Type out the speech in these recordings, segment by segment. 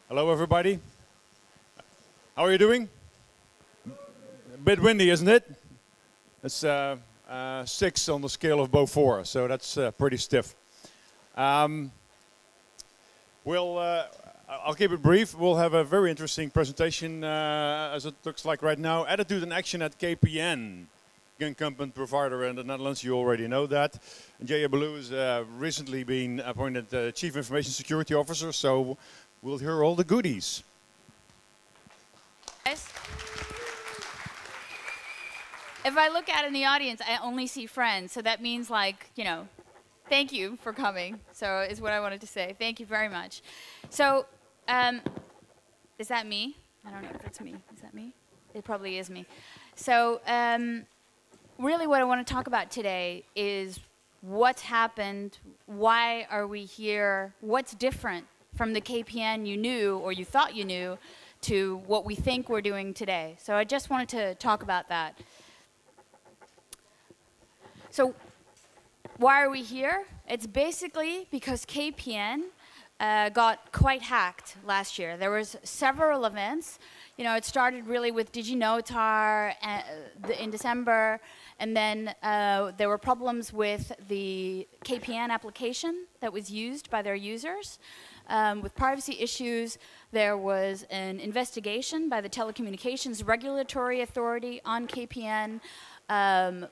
Hello, everybody. How are you doing? A bit windy, isn't it? It's 6 on the scale of Beaufort, so that's pretty stiff. I'll keep it brief. We'll have a very interesting presentation, as it looks like right now. Attitude and action at KPN, incumbent provider in the Netherlands. You already know that. Jaya Baloo has recently been appointed Chief Information Security Officer, so we'll hear all the goodies. If I look out in the audience, I only see friends, so that means, like, you know, thank you for coming. So is what I wanted to say. Thank you very much. So, is that me? I don't know if that's me. Is that me? It probably is me. So, really what I want to talk about today is what's happened, why are we here, what's different from the KPN you knew or you thought you knew to what we think we're doing today. So I just wanted to talk about that. So why are we here? It's basically because KPN got quite hacked last year. There was several events. You know, it started really with DigiNotar in December, and then there were problems with the KPN application that was used by their users. With privacy issues, there was an investigation by the Telecommunications Regulatory Authority on KPN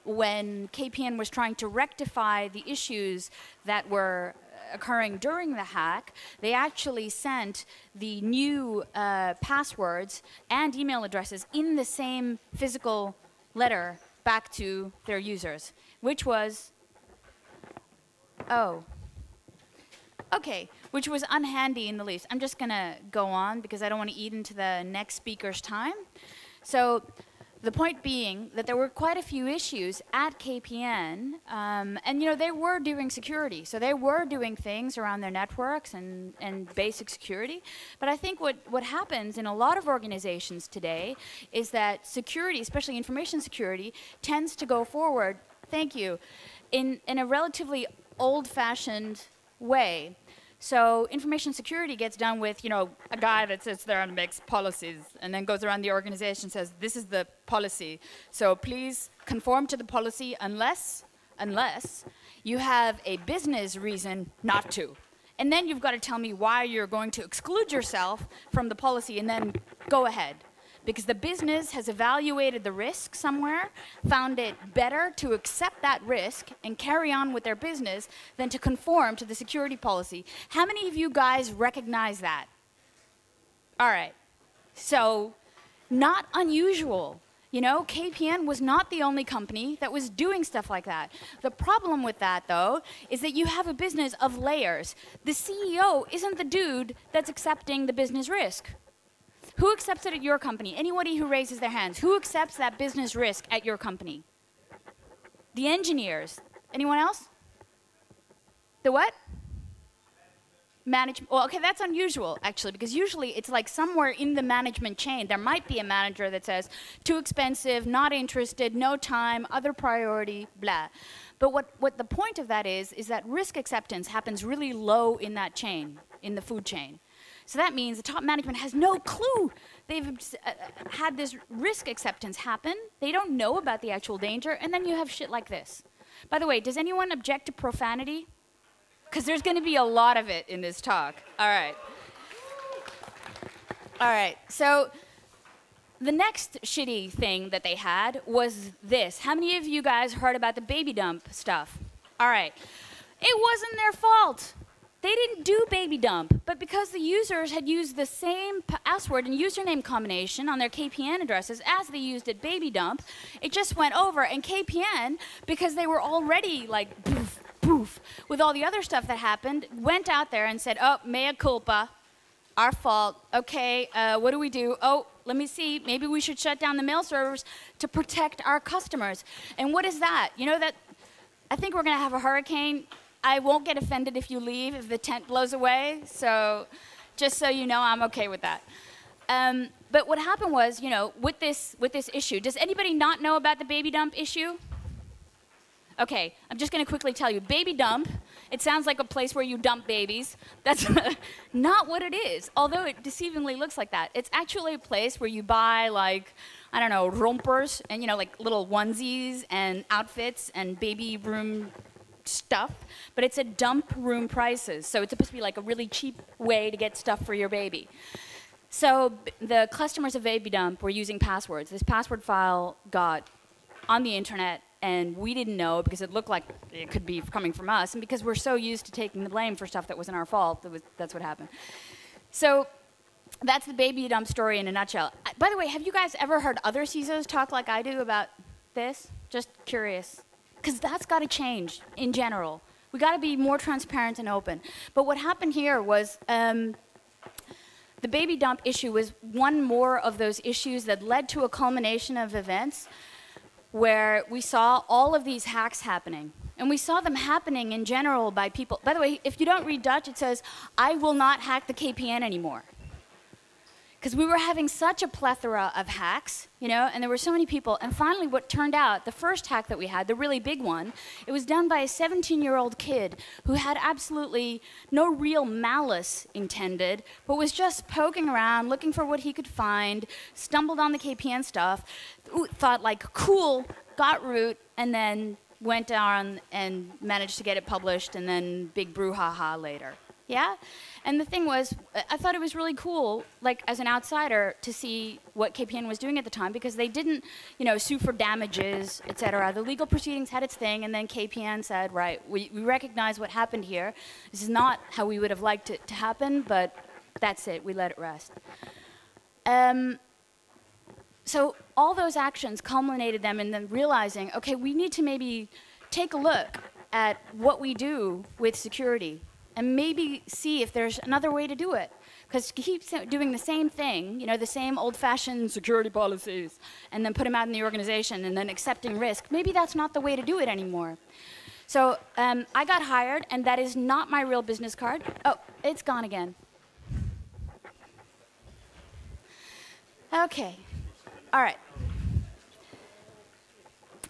when KPN was trying to rectify the issues that were occurring during the hack. They actually sent the new passwords and email addresses in the same physical letter back to their users, which was, which was unhandy in the least. I'm just going to go on because I don't want to eat into the next speaker's time. So the point being that there were quite a few issues at KPN, and you know, they were doing security. So they were doing things around their networks and basic security. But I think what happens in a lot of organizations today is that security, especially information security, tends to go forward, thank you, in a relatively old-fashioned way. So information security gets done with, you know, a guy that sits there and makes policies and then goes around the organization and says, this is the policy. So please conform to the policy unless you have a business reason not to. And then you've got to tell me why you're going to exclude yourself from the policy and then go ahead. Because the business has evaluated the risk somewhere, found it better to accept that risk and carry on with their business than to conform to the security policy. How many of you guys recognize that? All right. So, not unusual. You know, KPN was not the only company that was doing stuff like that. The problem with that, though, is that you have a business of layers. The CEO isn't the dude that's accepting the business risk. Who accepts it at your company? Anybody who raises their hands. Who accepts that business risk at your company? The engineers. Anyone else? The what? Management. Well, okay, that's unusual, actually, because usually it's like somewhere in the management chain, there might be a manager that says, too expensive, not interested, no time, other priority, blah. But what the point of that is that risk acceptance happens really low in that chain, in the food chain. So that means the top management has no clue. They've had this risk acceptance happen. They don't know about the actual danger, and then you have shit like this. By the way, does anyone object to profanity? Because there's going to be a lot of it in this talk. All right. All right. So the next shitty thing that they had was this. How many of you guys heard about the baby dump stuff? All right. It wasn't their fault. They didn't do baby dump, but because the users had used the same password and username combination on their KPN addresses as they used at baby dump, it just went over, and KPN, because they were already like poof, poof, with all the other stuff that happened, went out there and said, oh, mea culpa, our fault, okay, what do we do? Oh, let me see, maybe we should shut down the mail servers to protect our customers. And what is that? You know that, I think we're gonna have a hurricane. I won't get offended if you leave, if the tent blows away, so just so you know, I'm okay with that. But what happened was, you know, with this issue, does anybody not know about the baby dump issue? Okay, I'm just going to quickly tell you. Baby dump It sounds like a place where you dump babies. That's not what it is, although it deceivingly looks like that. It's actually a place where you buy, like, I don't know, rompers and, you know, like little onesies and outfits and baby room stuff, but it's at dump room prices. So it's supposed to be like a really cheap way to get stuff for your baby. So the customers of Baby Dump were using passwords. This password file got on the internet, and we didn't know because it looked like it could be coming from us, and because we're so used to taking the blame for stuff that wasn't our fault, that's what happened. So that's the Baby Dump story in a nutshell. By the way, have you guys ever heard other CISOs talk like I do about this? Just curious. Because that's got to change in general. We got to be more transparent and open. But what happened here was the Baby Dump issue was one more of those issues that led to a culmination of events where we saw all of these hacks happening. And we saw them happening in general by people. By the way, if you don't read Dutch, it says, I will not hack the KPN anymore. Because we were having such a plethora of hacks, you know, and there were so many people. And finally, what turned out, the first hack that we had, the really big one, it was done by a 17-year-old kid who had absolutely no real malice intended, but was just poking around, looking for what he could find, stumbled on the KPN stuff, thought, like, cool, got root, and then went on and managed to get it published, and then big brouhaha later. Yeah? And the thing was, I thought it was really cool, like, as an outsider, to see what KPN was doing at the time, because they didn't, you know, sue for damages, et cetera. The legal proceedings had its thing, and then KPN said, right, we recognize what happened here. This is not how we would have liked it to happen, but that's it. We let it rest. So all those actions culminated them in them realizing, okay, we need to maybe take a look at what we do with security and maybe see if there's another way to do it. Because to keep doing the same thing, you know, the same old-fashioned security policies, and then put them out in the organization and then accepting risk, maybe that's not the way to do it anymore. So I got hired, and that is not my real business card. Oh, it's gone again. Okay. All right.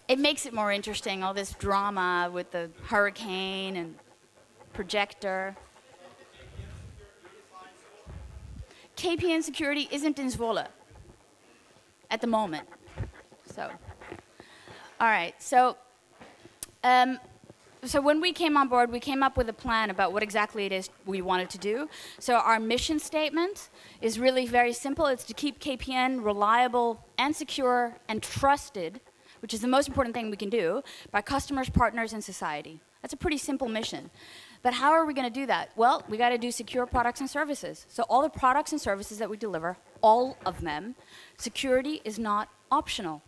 It makes it more interesting, all this drama with the hurricane and projector. KPN security isn't in Zwolle at the moment. So, all right. So when we came on board, we came up with a plan about what exactly it is we wanted to do. So our mission statement is really very simple. It's to keep KPN reliable and secure and trusted, which is the most important thing we can do, by customers, partners, and society. That's a pretty simple mission. But how are we going to do that? Well, we got to do secure products and services. So all the products and services that we deliver, all of them, security is not optional.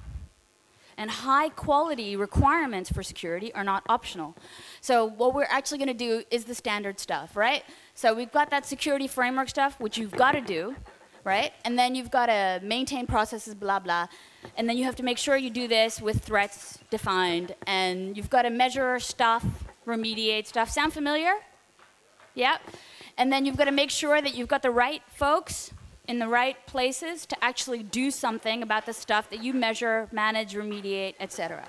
And high quality requirements for security are not optional. So what we're actually going to do is the standard stuff, right? So we've got that security framework stuff, which you've got to do, right? And then you've got to maintain processes, blah, blah. And then you have to make sure you do this with threats defined. And you've got to measure stuff, remediate stuff. Sound familiar? Yeah. And then you've got to make sure that you've got the right folks in the right places to actually do something about the stuff that you measure, manage, remediate, etc.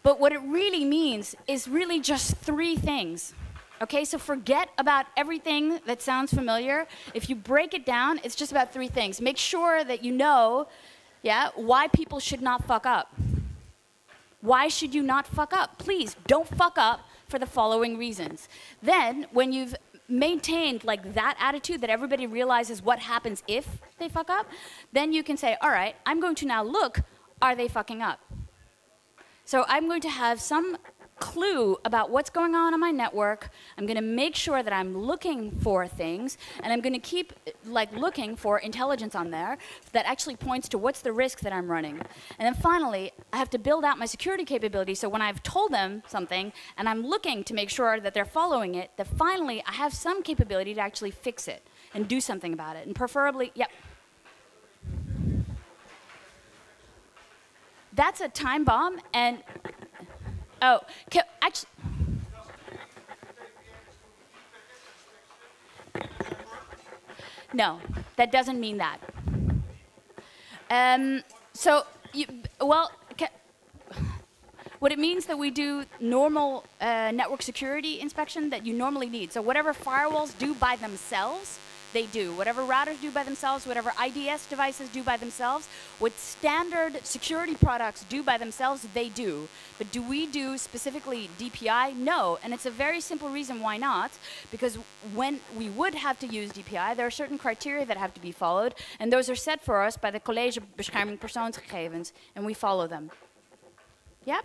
But what it really means is really just three things. Okay, so forget about everything that sounds familiar. If you break it down, it's just about three things. Make sure that you know, yeah, why people should not fuck up. Why should you not fuck up? Please, don't fuck up for the following reasons. Then, when you've maintained like that attitude that everybody realizes what happens if they fuck up, then you can say, all right, I'm going to now look, are they fucking up? So I'm going to have some clue about what's going on my network. I'm going to make sure that I'm looking for things, and I'm going to keep like looking for intelligence on there that actually points to what's the risk that I'm running. And then finally, I have to build out my security capability, so when I've told them something and I'm looking to make sure that they're following it, that finally I have some capability to actually fix it and do something about it. And preferably, yep. That's a time bomb, and oh, actually, no, that doesn't mean that. What it means that we do normal network security inspection that you normally need. So whatever firewalls do by themselves, they do. Whatever routers do by themselves, whatever IDS devices do by themselves, what standard security products do by themselves, they do. But do we do specifically DPI? No. And it's a very simple reason why not. Because when we would have to use DPI, there are certain criteria that have to be followed. And those are set for us by the College Bescherming Persoonsgegevens. And we follow them. Yep.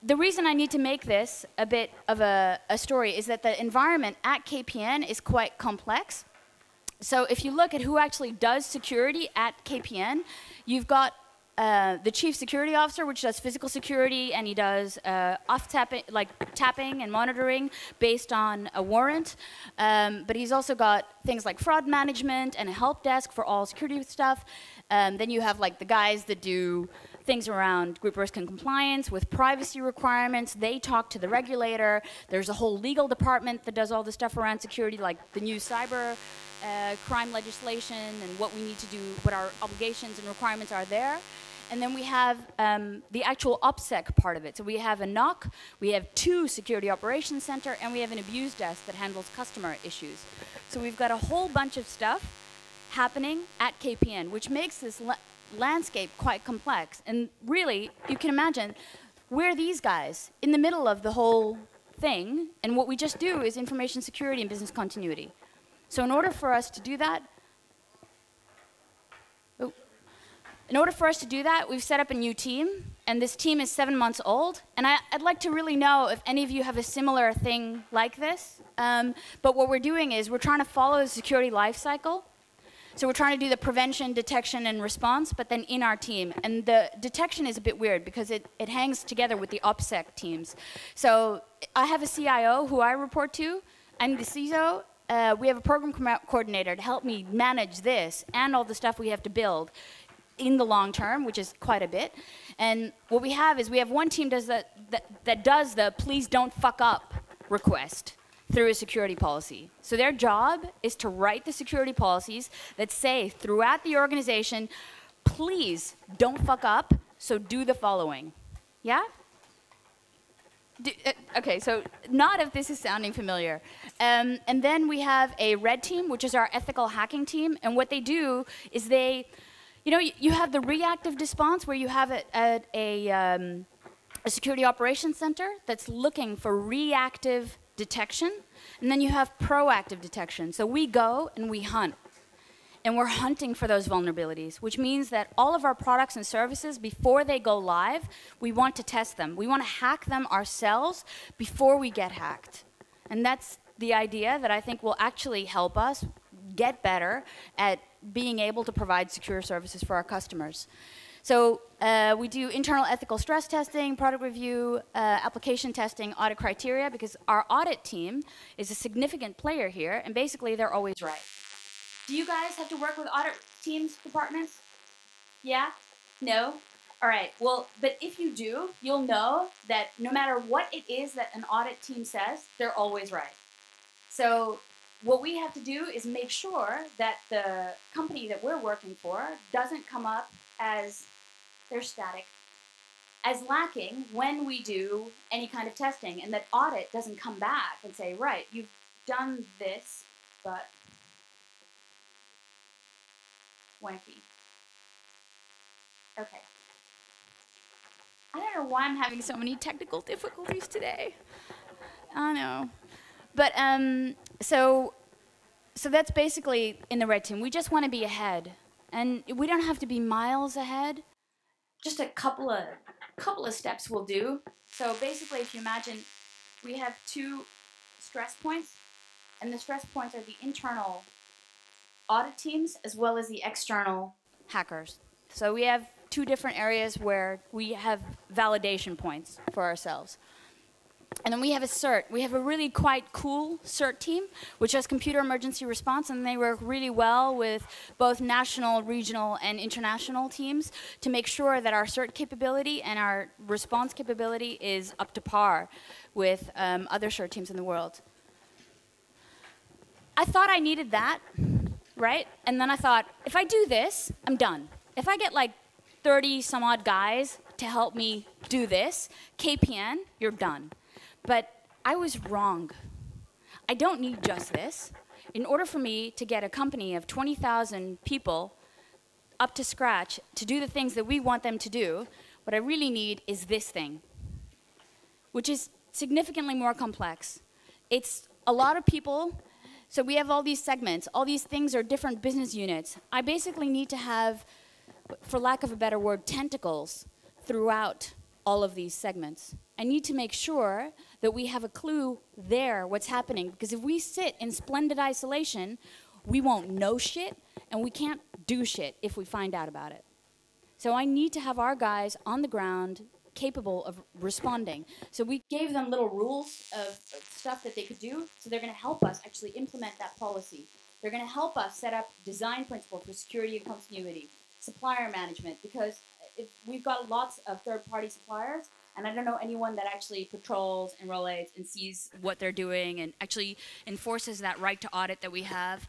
The reason I need to make this a bit of a story is that the environment at KPN is quite complex. So if you look at who actually does security at KPN, you've got the chief security officer, which does physical security, and he does tapping and monitoring based on a warrant. But he's also got things like fraud management and a help desk for all security stuff. Then you have like the guys that do things around group risk and compliance with privacy requirements. They talk to the regulator. There's a whole legal department that does all the stuff around security, like the new cyber crime legislation and what we need to do, what our obligations and requirements are there. And then we have the actual OPSEC part of it. So we have a NOC, we have 2 security operations center, and we have an abuse desk that handles customer issues. So we've got a whole bunch of stuff happening at KPN, which makes this landscape quite complex. And really, you can imagine, we're these guys in the middle of the whole thing, and what we just do is information security and business continuity. So in order for us to do that, we've set up a new team, and this team is 7 months old. And I'd like to really know if any of you have a similar thing like this. But what we're doing is we're trying to follow the security life cycle. So we're trying to do the prevention, detection, and response, but then in our team. And the detection is a bit weird because it hangs together with the OPSEC teams. So I have a CIO who I report to. I'm the CISO. We have a program coordinator to help me manage this and all the stuff we have to build in the long term, which is quite a bit. And what we have is we have one team that does the please don't fuck up request through a security policy. So their job is to write the security policies that say throughout the organization, please don't fuck up, so do the following. Yeah? Okay, so not if this is sounding familiar. And then we have a red team, which is our ethical hacking team. And what they do is you have the reactive response where you have a security operations center that's looking for reactive detection, and then you have proactive detection. So we go and we hunt, and we're hunting for those vulnerabilities, which means that all of our products and services, before they go live, we want to test them. We want to hack them ourselves before we get hacked. And that's the idea that I think will actually help us get better at being able to provide secure services for our customers. So we do internal ethical stress testing, product review, application testing, audit criteria, because our audit team is a significant player here, and basically they're always right. Do you guys have to work with audit teams, departments? Yeah? No? All right, well, but if you do, you'll know that no matter what it is that an audit team says, they're always right. So what we have to do is make sure that the company that we're working for doesn't come up as they're static, as lacking when we do any kind of testing, and that audit doesn't come back and say, right, you've done this, but wanky. Okay. I don't know why I'm having so many technical difficulties today. I know. But so that's basically in the red team. We just want to be ahead. And we don't have to be miles ahead. Just a couple of steps will do. So basically, if you imagine, we have 2 stress points, and the stress points are the internal audit teams as well as the external hackers. So we have 2 different areas where we have validation points for ourselves. And then we have a CERT. We have a really quite cool CERT team, which has computer emergency response, and they work really well with both national, regional, and international teams to make sure that our CERT capability and our response capability is up to par with other CERT teams in the world. I thought I needed that, right? And then I thought, if I do this, I'm done. If I get like 30 some odd guys to help me do this, KPN, you're done. But I was wrong. I don't need just this. In order for me to get a company of 20,000 people up to scratch to do the things that we want them to do, what I really need is this thing, which is significantly more complex. It's a lot of people, so we have all these segments. All these things are different business units. I basically need to have, for lack of a better word, tentacles throughout all of these segments. I need to make sure that we have a clue there what's happening, because if we sit in splendid isolation, we won't know shit, and we can't do shit if we find out about it. So I need to have our guys on the ground capable of responding. So we gave them little rules of stuff that they could do, so they're going to help us actually implement that policy. They're going to help us set up design principles for security and continuity, supplier management, because if we've got lots of third-party suppliers, and I don't know anyone that actually patrols and relays and sees what they're doing and actually enforces that right to audit that we have.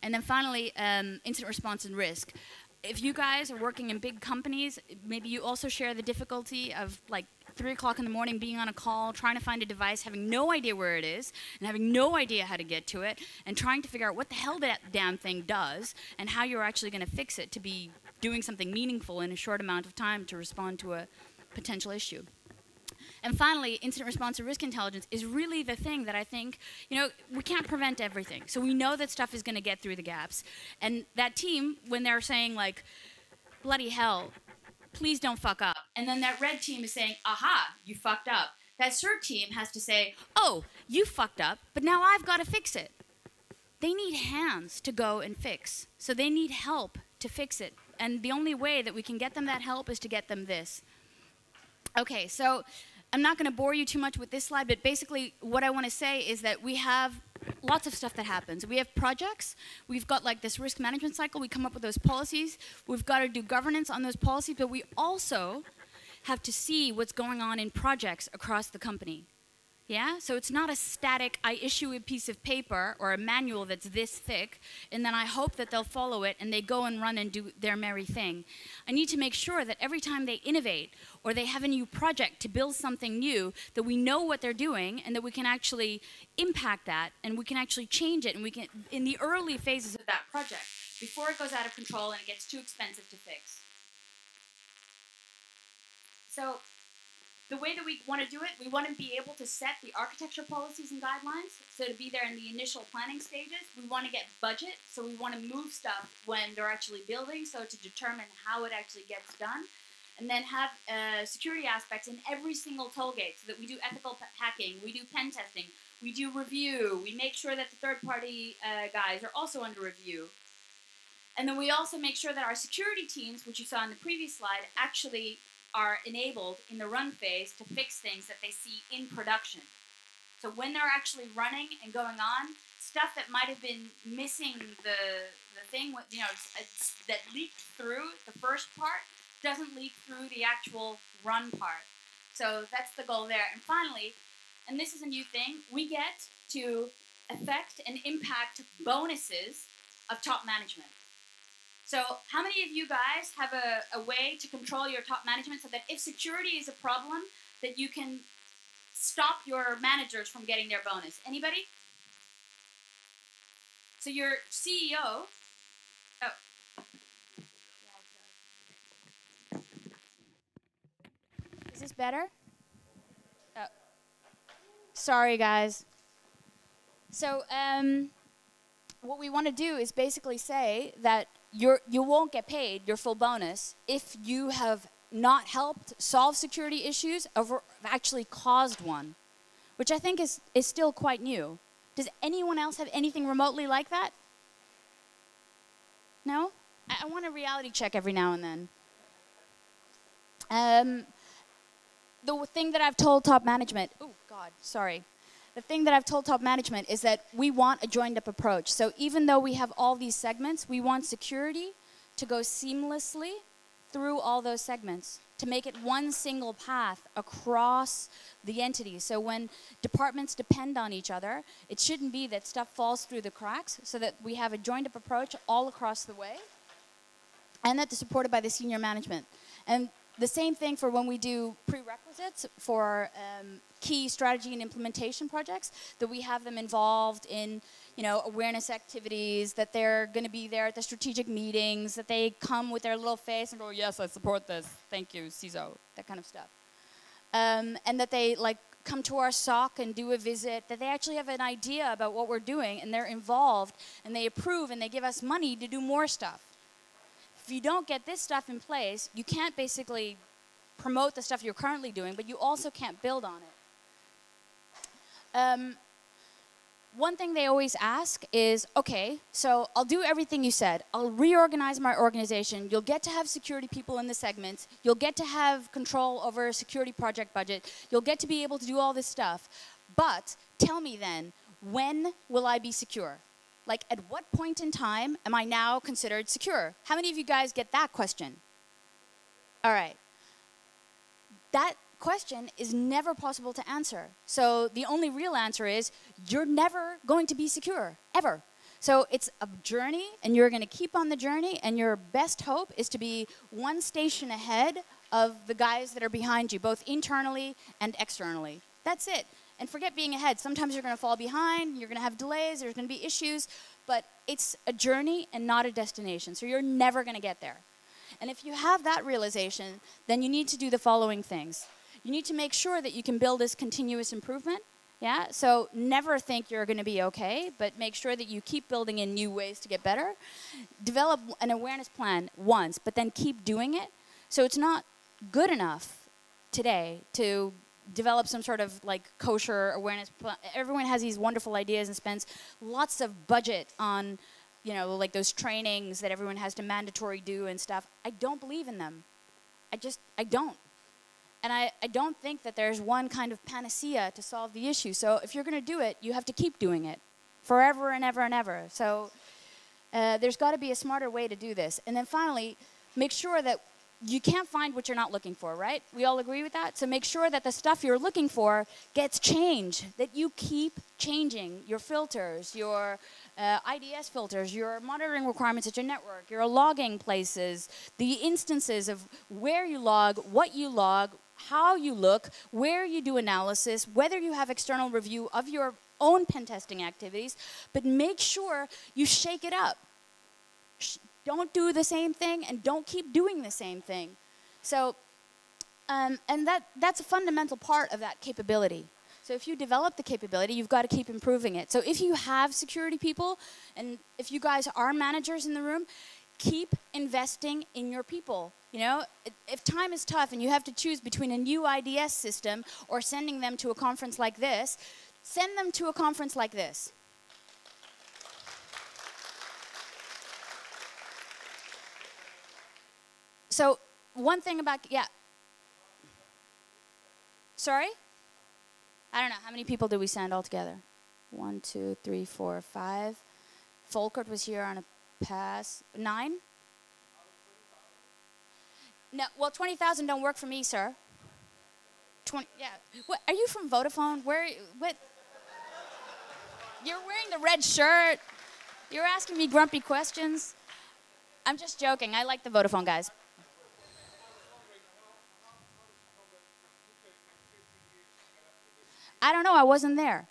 And then finally, incident response and risk. If you guys are working in big companies, maybe you also share the difficulty of like 3 o'clock in the morning being on a call, trying to find a device, having no idea where it is, and having no idea how to get to it, and trying to figure out what the hell that damn thing does, and how you're actually going to fix it to be doing something meaningful in a short amount of time to respond to a potential issue. And finally, incident response and risk intelligence is really the thing that I think, you know, we can't prevent everything. So we know that stuff is going to get through the gaps. And that team, when they're saying like, bloody hell, please don't fuck up. And then that red team is saying, aha, you fucked up. That CERT team has to say, oh, you fucked up, but now I've got to fix it. They need hands to go and fix. So they need help to fix it. And the only way that we can get them that help is to get them this. Okay, so I'm not going to bore you too much with this slide, but basically what I want to say is that we have lots of stuff that happens. We have projects. We've got like this risk management cycle. We come up with those policies. We've got to do governance on those policies, but we also have to see what's going on in projects across the company. Yeah, so it's not a static, I issue a piece of paper or a manual that's this thick, and then I hope that they'll follow it and they go and run and do their merry thing. I need to make sure that every time they innovate or they have a new project to build something new, that we know what they're doing and that we can actually impact that and we can actually change it, and we can, in the early phases of that project, before it goes out of control and it gets too expensive to fix. So, the way that we want to do it, we want to be able to set the architecture policies and guidelines, so to be there in the initial planning stages. We want to get budget, so we want to move stuff when they're actually building, so to determine how it actually gets done. And then have security aspects in every single toll gate, so that we do ethical hacking, we do pen testing, we do review, we make sure that the third-party guys are also under review. And then we also make sure that our security teams, which you saw in the previous slide, actually are enabled in the run phase to fix things that they see in production. So when they're actually running and going on, stuff that might have been missing the thing, you know, that leaked through the first part doesn't leak through the actual run part. So that's the goal there. And finally, and this is a new thing, we get to affect and impact bonuses of top management. So how many of you guys have a way to control your top management so that if security is a problem, that you can stop your managers from getting their bonus? Anybody? So your CEO, oh. Is this better? Oh. Sorry, guys. So what we want to do is basically say that you won't get paid your full bonus if you have not helped solve security issues or actually caused one, which I think is still quite new. Does anyone else have anything remotely like that? No? I want a reality check every now and then. The thing that I've told top management, oh God, sorry. The thing that I've told top management is that we want a joined-up approach. So even though we have all these segments, we want security to go seamlessly through all those segments to make it one single path across the entity. So when departments depend on each other, it shouldn't be that stuff falls through the cracks, so that we have a joined-up approach all across the way, and that is supported by the senior management. And the same thing for when we do prerequisites for key strategy and implementation projects, that we have them involved in, you know, awareness activities, that they're going to be there at the strategic meetings, that they come with their little face and go, yes, I support this, thank you, CISO, that kind of stuff. And that they like come to our SOC and do a visit, that they actually have an idea about what we're doing and they're involved and they approve and they give us money to do more stuff. If you don't get this stuff in place, you can't basically promote the stuff you're currently doing, but you also can't build on it. One thing they always ask is, okay, so I'll do everything you said. I'll reorganize my organization. You'll get to have security people in the segments. You'll get to have control over a security project budget. You'll get to be able to do all this stuff. But tell me then, when will I be secure? Like, at what point in time am I now considered secure? How many of you guys get that question? All right. That question is never possible to answer. So the only real answer is you're never going to be secure, ever. So it's a journey, and you're going to keep on the journey, and your best hope is to be one station ahead of the guys that are behind you, both internally and externally. That's it. And forget being ahead. Sometimes you're going to fall behind, you're going to have delays, there's going to be issues, but it's a journey and not a destination. So you're never going to get there. And if you have that realization, then you need to do the following things. You need to make sure that you can build this continuous improvement. Yeah, so never think you're going to be okay, but make sure that you keep building in new ways to get better. Develop an awareness plan once, but then keep doing it. So it's not good enough today to develop some sort of like kosher awareness plan. Everyone has these wonderful ideas and spends lots of budget on, you know, like those trainings that everyone has to mandatory do and stuff. I don't believe in them. I don't. And I don't think that there's one kind of panacea to solve the issue. So if you're going to do it, you have to keep doing it forever and ever and ever. So there's got to be a smarter way to do this. And then finally, make sure that you can't find what you're not looking for, right? We all agree with that? So make sure that the stuff you're looking for gets changed, that you keep changing your filters, your IDS filters, your monitoring requirements at your network, your logging places, the instances of where you log, what you log, how you look, where you do analysis, whether you have external review of your own pen testing activities, but make sure you shake it up. Don't do the same thing and don't keep doing the same thing. So, and that's a fundamental part of that capability. So if you develop the capability, you've got to keep improving it. So if you have security people, and if you guys are managers in the room, keep investing in your people. You know, if time is tough and you have to choose between a new IDS system or sending them to a conference like this, send them to a conference like this. So one thing about, yeah. Sorry? I don't know. How many people did we send all together? 1, 2, 3, 4, 5. Volkert was here on a pass. 9? No, well, 20,000 don't work for me, sir. 20, yeah. What, are you from Vodafone? What? You're wearing the red shirt. You're asking me grumpy questions. I'm just joking. I like the Vodafone guys. I don't know. I wasn't there.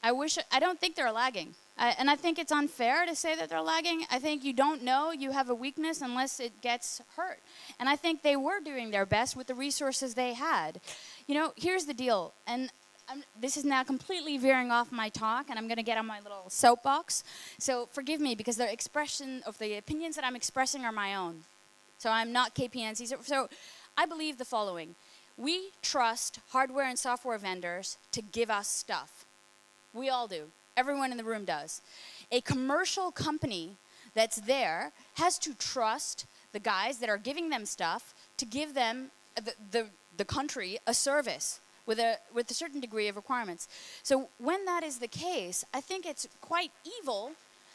I don't think they're lagging. And I think it's unfair to say that they're lagging. I think you don't know you have a weakness unless it gets hurt. And I think they were doing their best with the resources they had. You know, here's the deal. And this is now completely veering off my talk, and I'm going to get on my little soapbox. So forgive me, because the expression of the opinions that I'm expressing are my own. So I'm not KPN. So I believe the following. We trust hardware and software vendors to give us stuff. We all do. Everyone in the room does. A commercial company that's there has to trust the guys that are giving them stuff to give them, the country, a service with a certain degree of requirements. So when that is the case, I think it's quite evil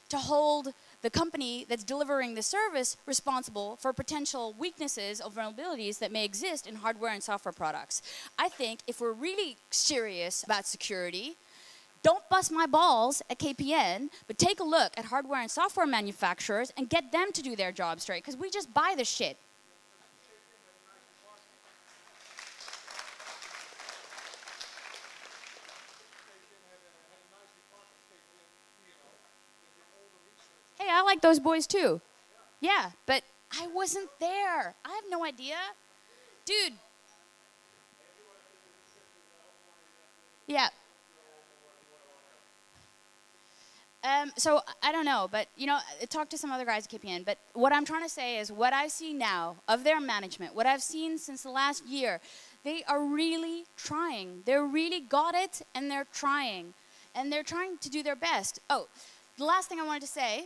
to hold the company that's delivering the service responsible for potential weaknesses or vulnerabilities that may exist in hardware and software products. I think if we're really serious about security, don't bust my balls at KPN, but take a look at hardware and software manufacturers and get them to do their job straight, because we just buy the shit. Hey, I like those boys too. Yeah, but I wasn't there. I have no idea. Dude. Yeah. So I don't know, but you know, I talked to some other guys at KPN, but what I'm trying to say is what I see now of their management, what I've seen since the last year, they are really trying. They're really got it, and they're trying. And they're trying to do their best. Oh, the last thing I wanted to say,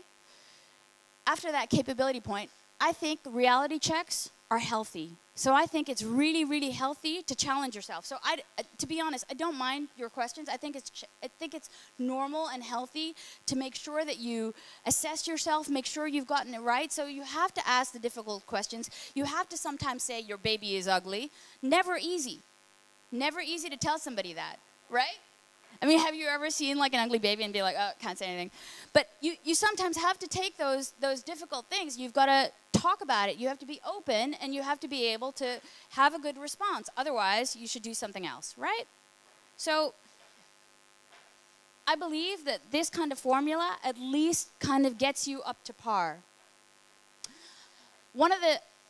after that capability point, I think reality checks are healthy. So I think it's really, really healthy to challenge yourself. So to be honest, I don't mind your questions. I think it's normal and healthy to make sure that you assess yourself, make sure you've gotten it right. So you have to ask the difficult questions. You have to sometimes say your baby is ugly. Never easy. Never easy to tell somebody that, right? I mean, have you ever seen like an ugly baby and be like, oh, can't say anything? But you sometimes have to take those difficult things. You've got to talk about it. You have to be open, and you have to be able to have a good response. Otherwise, you should do something else, right? So I believe that this kind of formula at least kind of gets you up to par.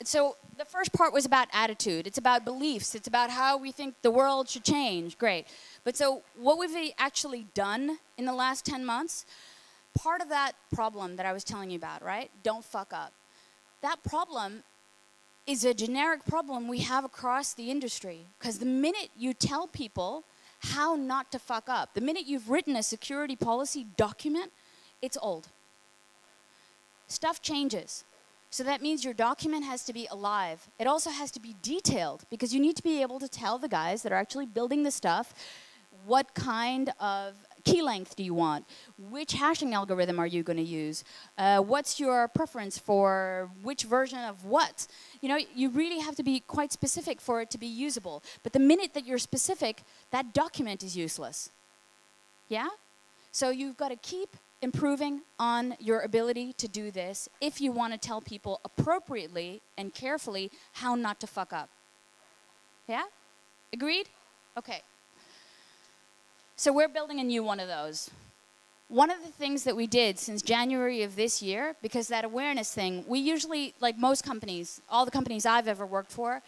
So the first part was about attitude. It's about beliefs. It's about how we think the world should change. Great. But so what we've actually done in the last 10 months, part of that problem that I was telling you about, right? Don't fuck up. That problem is a generic problem we have across the industry. Because the minute you tell people how not to fuck up, the minute you've written a security policy document, it's old. Stuff changes. So that means your document has to be alive. It also has to be detailed, because you need to be able to tell the guys that are actually building the stuff what kind of key length do you want? Which hashing algorithm are you going to use? What's your preference for which version of what? You know, you really have to be quite specific for it to be usable. But the minute that you're specific, that document is useless. Yeah? So you've got to keep improving on your ability to do this if you want to tell people appropriately and carefully how not to fuck up. Yeah? Agreed? Okay. So we're building a new one of those. One of the things that we did since January of this year, because that awareness thing, we usually, like most companies, all the companies I've ever worked for,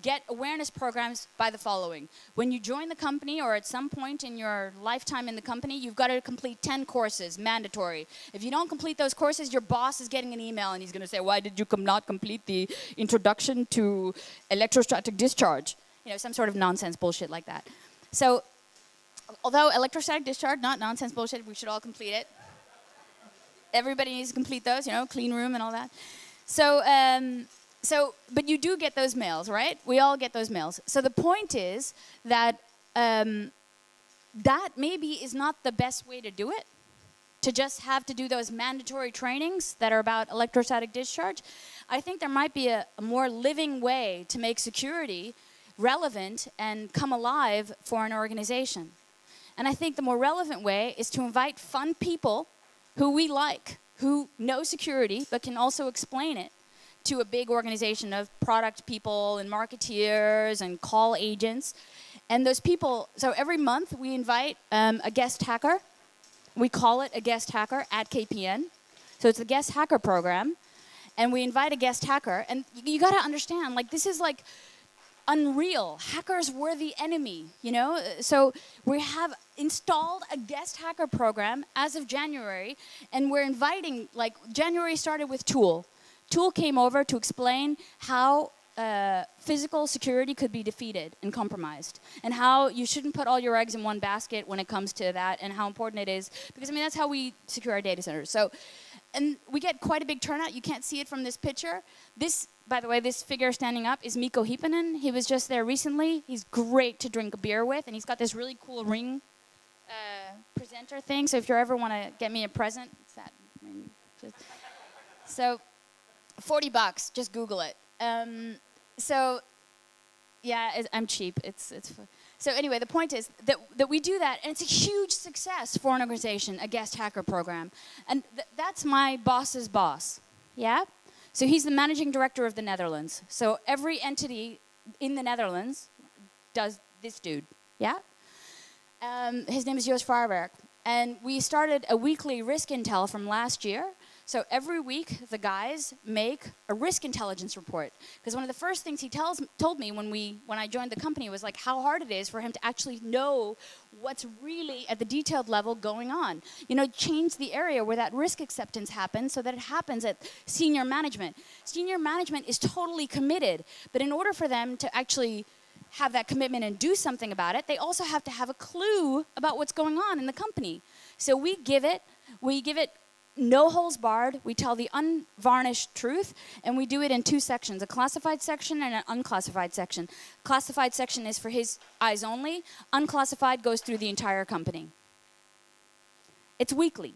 get awareness programs by the following. When you join the company or at some point in your lifetime in the company, you've got to complete 10 courses, mandatory. If you don't complete those courses, your boss is getting an email and he's going to say, why did you not complete the introduction to electrostatic discharge? You know, some sort of nonsense bullshit like that. So, although electrostatic discharge, not nonsense bullshit, we should all complete it. Everybody needs to complete those, you know, clean room and all that. But you do get those mails, right? We all get those mails. So the point is that that maybe is not the best way to do it, to just have to do those mandatory trainings that are about electrostatic discharge. I think there might be a more living way to make security relevant and come alive for an organization. And I think the more relevant way is to invite fun people who we like, who know security but can also explain it to a big organization of product people and marketeers and call agents. And those people, so every month we invite a guest hacker. We call it a guest hacker at KPN. So it's the guest hacker program. And we invite a guest hacker. And you got to understand, like, this is like unreal. Hackers were the enemy, you know? So we have installed a guest hacker program as of January, and we're inviting, like, January started with Tool. Tool came over to explain how physical security could be defeated and compromised, and how you shouldn't put all your eggs in one basket when it comes to that, and how important it is, because, I mean, that's how we secure our data centers. So, and we get quite a big turnout. You can't see it from this picture. This, by the way, this figure standing up is Mikko Hyppinen. He was just there recently. He's great to drink a beer with, and he's got this really cool ring presenter thing. So if you ever want to get me a present, it's that. So, $40. Just Google it. So, yeah, I'm cheap. It's fun. So anyway, the point is that we do that, and it's a huge success for an organization, a guest hacker program. And that's my boss's boss, yeah? So he's the managing director of the Netherlands. So every entity in the Netherlands does this dude, yeah? His name is Joost Vaarwerk. And we started a weekly risk intel from last year. So every week, the guys make a risk intelligence report. Because one of the first things he told me when I joined the company was like how hard it is for him to actually know what's really at the detailed level going on. You know, change the area where that risk acceptance happens so that it happens at senior management. Senior management is totally committed, but in order for them to actually have that commitment and do something about it, they also have to have a clue about what's going on in the company. So we give it no holes barred, we tell the unvarnished truth, and we do it in two sections, a classified section and an unclassified section. Classified section is for his eyes only, unclassified goes through the entire company. It's weekly.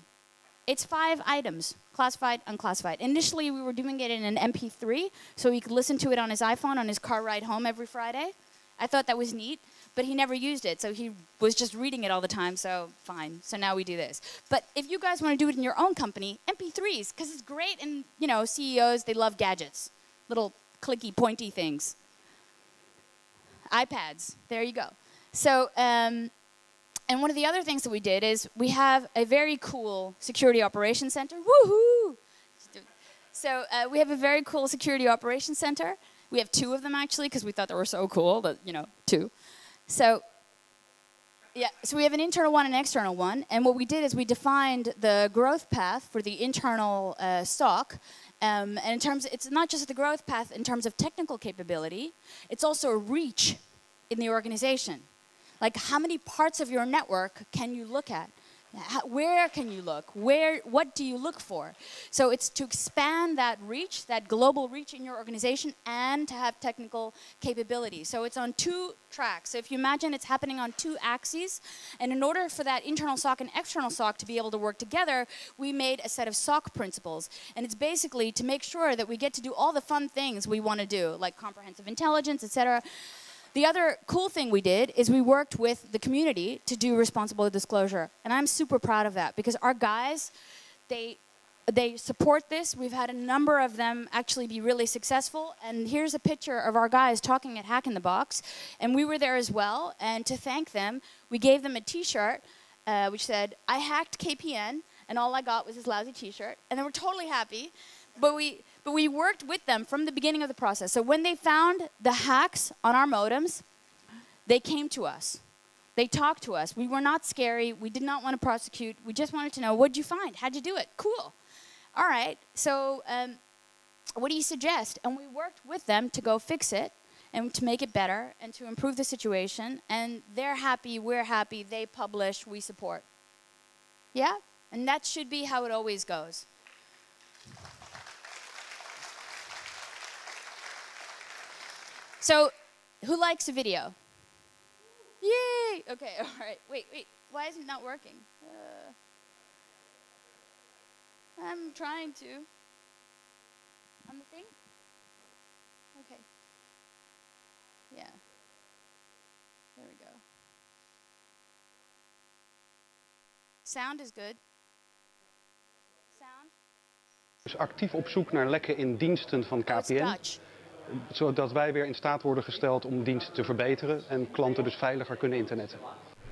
It's 5 items, classified, unclassified. Initially, we were doing it in an MP3, so he could listen to it on his iPhone on his car ride home every Friday. I thought that was neat, but he never used it, so he was just reading it all the time, so fine. So now we do this. But if you guys want to do it in your own company, MP3s, because it's great, and you know, CEOs, they love gadgets, little clicky, pointy things. iPads, there you go. So, and one of the other things that we did is we have a very cool security operations center. Woohoo! So we have a very cool security operations center. We have 2 of them actually, because we thought they were so cool that, you know, 2. So, yeah, so we have an internal one and an external one. And what we did is we defined the growth path for the internal SOC. And in terms, it's not just the growth path in terms of technical capability, it's also a reach in the organization. Like, how many parts of your network can you look at? Where can you look? What do you look for? So it's to expand that reach, that global reach in your organization, and to have technical capability. So it's on 2 tracks. So if you imagine it's happening on 2 axes, and in order for that internal SOC and external SOC to be able to work together, we made a set of SOC principles. And it's basically to make sure that we get to do all the fun things we want to do, like comprehensive intelligence, etc. The other cool thing we did is we worked with the community to do responsible disclosure. And I'm super proud of that because our guys, they support this. We've had a number of them actually be really successful. And here's a picture of our guys talking at Hack in the Box. And we were there as well. And to thank them, we gave them a T-shirt which said, "I hacked KPN, and all I got was this lousy T-shirt." And they were totally happy. But we worked with them from the beginning of the process. So when they found the hacks on our modems, they came to us. They talked to us. We were not scary. We did not want to prosecute. We just wanted to know, what'd you find? How'd you do it? Cool. All right. So what do you suggest? And we worked with them to go fix it and to make it better and to improve the situation. And they're happy. We're happy. They publish. We support. Yeah? And that should be how it always goes. So, who likes a video? Yay! Okay, all right. Wait. Why is it not working? I'm trying to. On the thing? Okay. Yeah. There we go. Sound is good. Sound? Dus actief op zoek naar lekken in diensten van KPN. Zodat wij weer in staat worden gesteld om diensten te verbeteren en klanten dus veiliger kunnen internetten.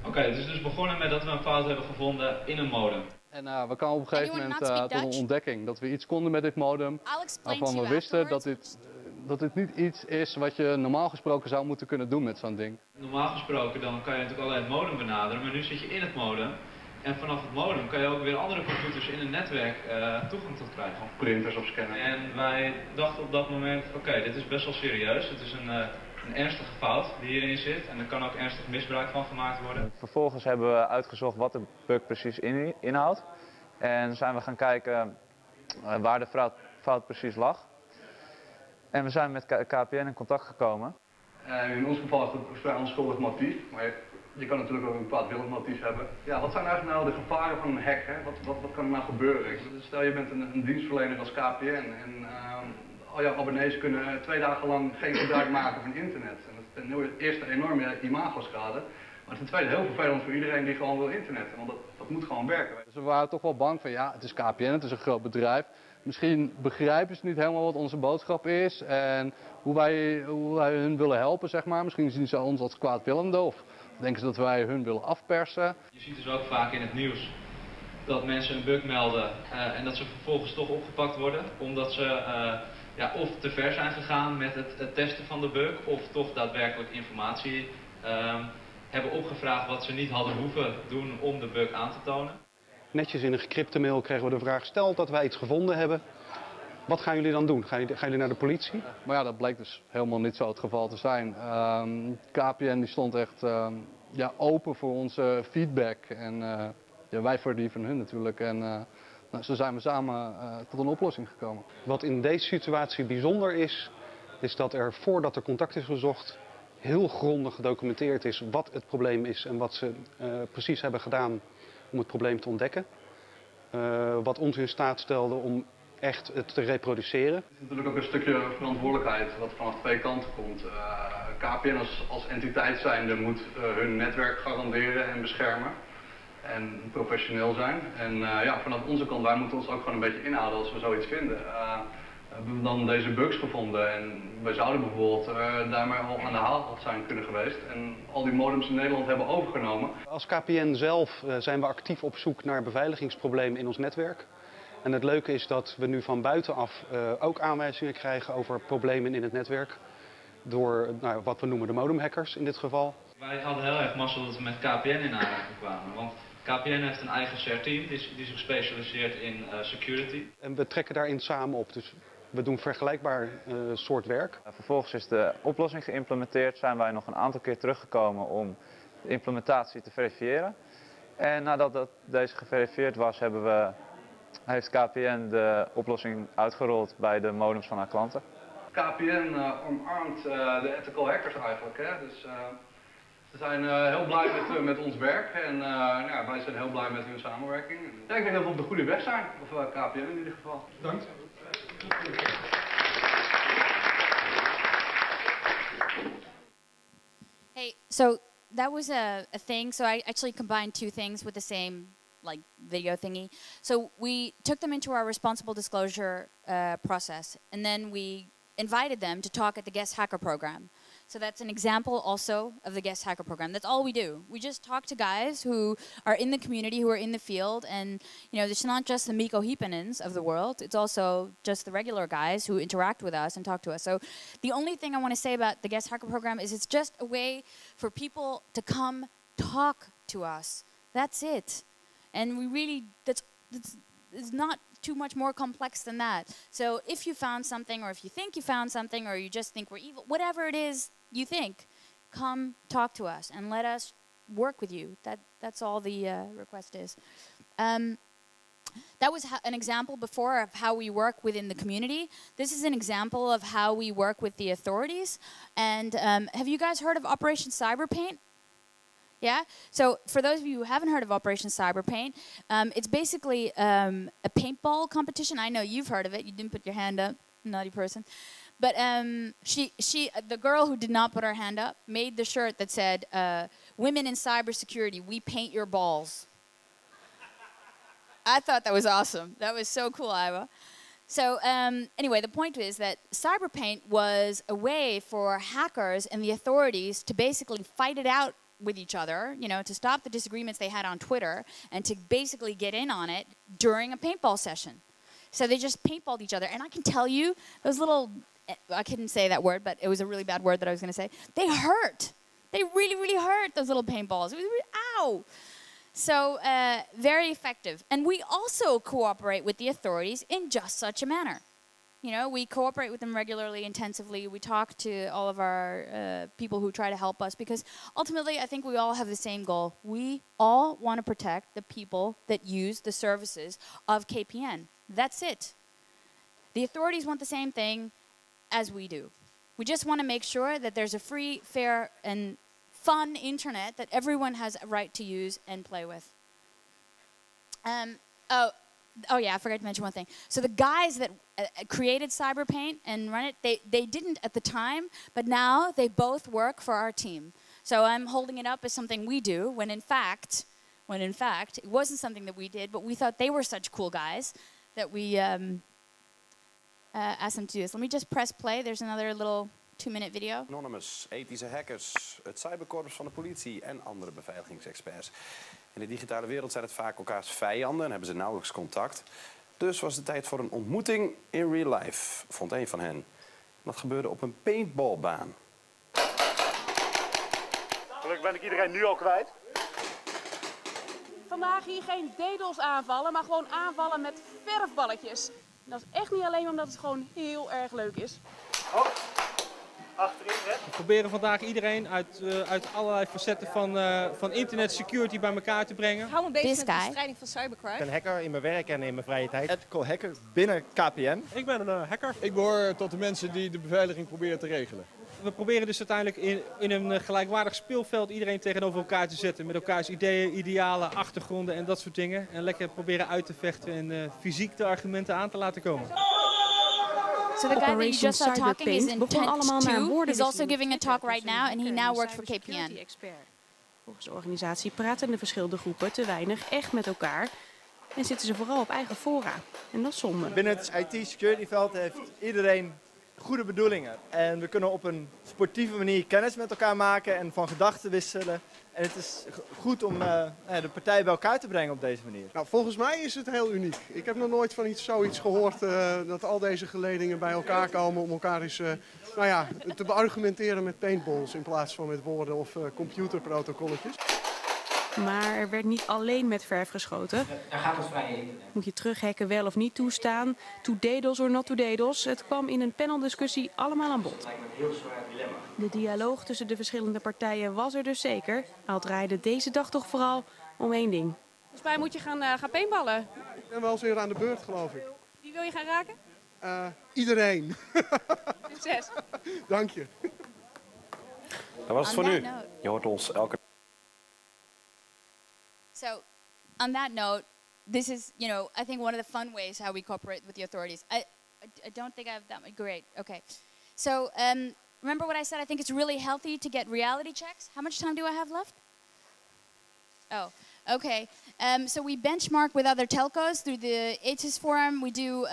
Oké, het is dus begonnen met dat we een fout hebben gevonden in een modem. En we kwamen op een gegeven moment tot een ontdekking dat we iets konden met dit modem. Waarvan we wisten dat dit niet iets is wat je normaal gesproken zou moeten kunnen doen met zo'n ding. Normaal gesproken dan kan je natuurlijk alleen het modem benaderen, maar nu zit je in het modem. En vanaf het modem kan je ook weer andere computers in een netwerk toegang tot krijgen. Of printers of scanners. En wij dachten op dat moment, oké, dit is best wel serieus. Het is een ernstige fout die hierin zit en er kan ook ernstig misbruik van gemaakt worden. Vervolgens hebben we uitgezocht wat de bug precies inhoudt. En zijn we gaan kijken waar de fout precies lag. En we zijn met KPN in contact gekomen. In ons geval is het vrij onschuldig motief, maar Je kan natuurlijk ook een kwaadwillend motief hebben. Ja, wat zijn eigenlijk nou de gevaren van een hack? Hè? Wat kan er nou gebeuren? Stel je bent een dienstverlener als KPN en al jouw abonnees kunnen 2 dagen lang geen gebruik maken van internet. En dat is ten eerste een enorme imagoschade. Maar ten tweede heel vervelend voor iedereen die gewoon wil internetten, want dat moet gewoon werken. Dus we waren toch wel bang van ja, het is KPN, het is een groot bedrijf. Misschien begrijpen ze niet helemaal wat onze boodschap is en hoe wij hun willen helpen, zeg maar. Misschien zien ze ons als kwaadwillende of denken ze dat wij hun willen afpersen. Je ziet dus ook vaak in het nieuws dat mensen een bug melden en dat ze vervolgens toch opgepakt worden. Omdat ze of te ver zijn gegaan met het testen van de bug of toch daadwerkelijk informatie hebben opgevraagd wat ze niet hadden hoeven doen om de bug aan te tonen. Netjes in een gecrypte mail kregen we de vraag, stel dat wij iets gevonden hebben, wat gaan jullie dan doen? Gaan jullie naar de politie? Maar ja, dat bleek dus helemaal niet zo het geval te zijn. KPN die stond echt open voor onze feedback en wij voor die van hun natuurlijk. En zo zijn we samen tot een oplossing gekomen. Wat in deze situatie bijzonder is dat er voordat er contact is gezocht heel grondig gedocumenteerd is wat het probleem is en wat ze precies hebben gedaan om het probleem te ontdekken. Wat ons in staat stelde om echt het te reproduceren. Het is natuurlijk ook een stukje verantwoordelijkheid wat vanaf 2 kanten komt. KPN als entiteit zijnde moet hun netwerk garanderen en beschermen. En professioneel zijn. En vanaf onze kant, wij moeten ons ook gewoon een beetje inhouden als we zoiets vinden. Hebben we dan deze bugs gevonden en wij zouden bijvoorbeeld daarmee al aan de haal zijn kunnen geweest en al die modems in Nederland hebben overgenomen. Als KPN zelf zijn we actief op zoek naar beveiligingsproblemen in ons netwerk. En het leuke is dat we nu van buitenaf ook aanwijzingen krijgen over problemen in het netwerk. Door wat we noemen de modemhackers in dit geval. Wij hadden heel erg mazzel dat we met KPN in aanraking kwamen. Want KPN heeft een eigen CERT-team die zich specialiseert in security. En we trekken daarin samen op. Dus we doen vergelijkbaar soort werk. Vervolgens is de oplossing geïmplementeerd. Zijn wij nog een aantal keer teruggekomen om de implementatie te verifiëren. En nadat deze geverifieerd was, heeft KPN de oplossing uitgerold bij de modems van haar klanten. KPN omarmt de ethical hackers eigenlijk. Hè? Dus ze zijn heel blij met ons werk en wij zijn heel blij met hun samenwerking. Ja, ik denk dat we op de goede weg zijn, of KPN in ieder geval. Bedankt. Hey, so that was a thing. So I actually combined 2 things with the same video thingy. So we took them into our responsible disclosure process, and then we invited them to talk at the guest hacker program. So that's an example also of the guest hacker program. That's all we do. We just talk to guys who are in the community, who are in the field, and it's not just the Mikko Hiipanens of the world. It's also just the regular guys who interact with us and talk to us. So the only thing I want to say about the guest hacker program is it's just a way for people to come talk to us. That's it. And we really, it's not too much more complex than that. So if you found something, or if you think you found something, or you just think we're evil, whatever it is you think, come talk to us and let us work with you. That's all the request is. That was an example before of how we work within the community. This is an example of how we work with the authorities. And have you guys heard of Operation Cyberpaint? Yeah? So for those of you who haven't heard of Operation Cyberpaint, it's basically a paintball competition. I know you've heard of it. You didn't put your hand up, naughty person. But the girl who did not put her hand up made the shirt that said, "Women in cybersecurity, we paint your balls." I thought that was awesome. That was so cool, Iva. So anyway, the point is that Cyberpaint was a way for hackers and the authorities to basically fight it out with each other, to stop the disagreements they had on Twitter and to basically get in on it during a paintball session. So they just paintballed each other. And I can tell you, those little, I couldn't say that word, but it was a really bad word that I was going to say. They hurt. They really, really hurt, those little paintballs. It was really, ow. So very effective. And we also cooperate with the authorities in just such a manner. We cooperate with them regularly, intensively. We talk to all of our people who try to help us because ultimately I think we all have the same goal. We all want to protect the people that use the services of KPN. That's it. The authorities want the same thing as we do. We just want to make sure that there's a free, fair, and fun internet that everyone has a right to use and play with. Oh yeah, I forgot to mention one thing. So the guys that created CyberPaint and run it, they didn't at the time, but now they both work for our team. So I'm holding it up as something we do, when in fact it wasn't something that we did, but we thought they were such cool guys that we asked them to do this. Let me just press play. There's another little 2-minute video. Anonymous, ethische hackers, het cyberkorps van de politie en andere beveiligingsexperts. In de digitale wereld zijn het vaak elkaars vijanden en hebben ze nauwelijks contact. Dus was het tijd voor een ontmoeting in real life, vond een van hen. Dat gebeurde op een paintballbaan. Gelukkig ben ik iedereen nu al kwijt. Vandaag hier geen DDoS aanvallen, maar gewoon aanvallen met verfballetjes. En dat is echt niet alleen omdat het gewoon heel erg leuk is. Oh, achterin, hè? We proberen vandaag iedereen uit allerlei facetten van internet security bij elkaar te brengen. Ik hou me bezig met de bestrijding van cybercrime. Ik ben hacker in mijn werk en in mijn vrije tijd. Ethical hacker binnen KPN. Ik ben een hacker. Ik behoor tot de mensen die de beveiliging proberen te regelen. We proberen dus uiteindelijk in een gelijkwaardig speelveld iedereen tegenover elkaar te zetten. Met elkaars ideeën, idealen, achtergronden en dat soort dingen. En lekker proberen uit te vechten en fysiek de argumenten aan te laten komen. So the guy that you just saw talking is in tent 2. He's also giving a talk right now and he now works for KPN. Volgens de organisatie praten de verschillende groepen te weinig echt met elkaar. En zitten ze vooral op eigen fora. En dat is zonde. Binnen het IT-security veld heeft iedereen goede bedoelingen. En we kunnen op een sportieve manier kennis met elkaar maken en van gedachten wisselen. En het is goed om de partijen bij elkaar te brengen op deze manier. Nou, volgens mij is het heel uniek. Ik heb nog nooit van zoiets gehoord dat al deze geledingen bij elkaar komen om elkaar eens te beargumenteren met paintballs in plaats van met woorden of computerprotocolletjes. Maar er werd niet alleen met verf geschoten. Daar gaat het vrije internet. Moet je terughacken wel of niet toestaan? To DDoS or not to DDoS? Het kwam in een paneldiscussie allemaal aan bod. Dat lijkt me een heel zwaar dilemma. De dialoog tussen de verschillende partijen was er dus zeker. Al draaide deze dag toch vooral om één ding. Volgens mij moet je gaan paintballen. Ik ben wel eens weer aan de beurt, geloof ik. Wie wil je gaan raken? Iedereen. Succes. Dank je. Dat was het voor nu. Je hoort ons elke... So, on that note, this is, I think one of the fun ways how we cooperate with the authorities. I don't think I have that much. Great, okay. So, remember what I said? I think it's really healthy to get reality checks. How much time do I have left? Oh, okay. So we benchmark with other telcos through the ATIS forum. We do